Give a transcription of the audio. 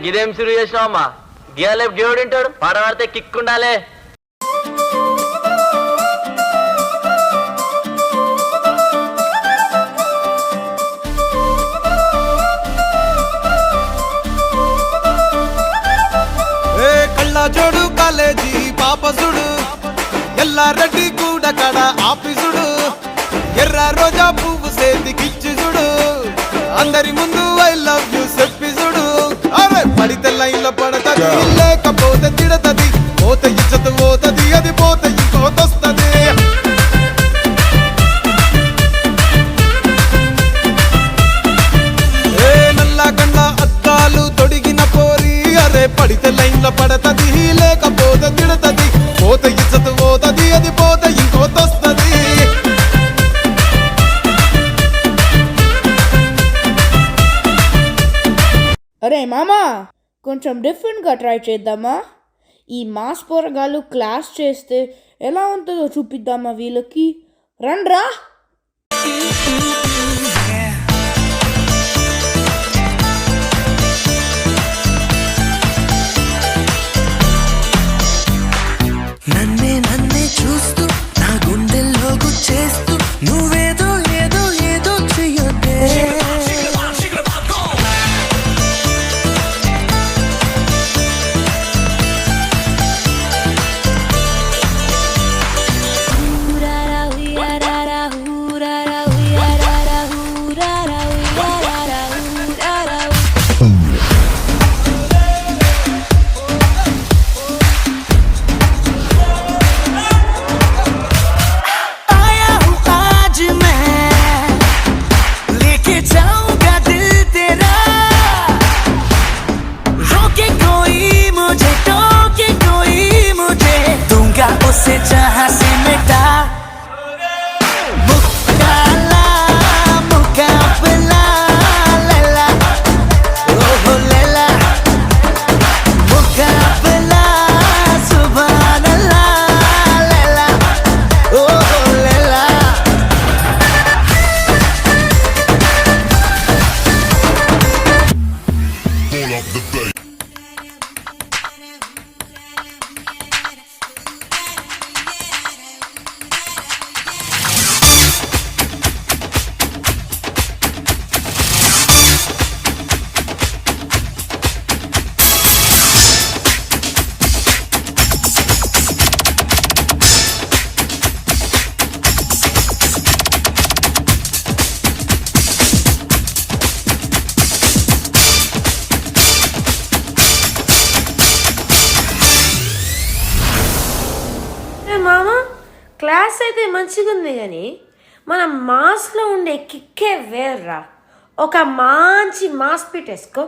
గిదేం సురు చేసినావమ్మా? గియాలేపు దేవుడు ఉంటాడు, పాట పాడితే కిక్ ఉండాలే. జోడు కాలేజీ పాపసుడు ఎల్లారెడ్డి కూడా కడ ఆఫీసుడు ఎర్ర రోజా పువ్వు సేతికిచ్చి చూడు అందరి ముందు ఐ లవ్ యూ చెప్పి చూడు. అరే పడితే లైన్ లో పడతది, లేకపోతే తిడతది, పోతే ఇచ్చత పోతది, అది పోతే ఇంకోతొస్తది. ఏ నల్ల గండ్ల అద్దాలు తొడిగిన పోరి, అరే పడితే లైన్ లో పడతది, లేకపోతే తిడతది, పోతే ఇచ్చత పోతది, అది పోతే ఇంకోతొస్తది. అరే మామా, కొంచెం డిఫరెంట్గా ట్రై చేద్దామా? ఈ మాస్ పోరగాళ్ళు క్లాస్ చేస్తే ఎలా ఉంటుందో చూపిద్దామా వీళ్ళకి? రండ్రా. నన్నే నన్నే చూస్తూ నా గుండెల్లో గుచ్చేస్తూ నువ్వేదో ఏదో ఏదో చెయ్యొద్దే. उसे जहां से मिटा मुकाला मुकाबला लैला ओहो लैला मुकाबला सुभान अल्लाह लैला ओहो Laila. Pull up the bass. మామ, క్లాస్ అయితే మంచిగా ఉంది కానీ మన మాస్లో ఉండే కిక్కే వేర్రా. ఒక మంచి మాస్ పిట్ వేసుకో.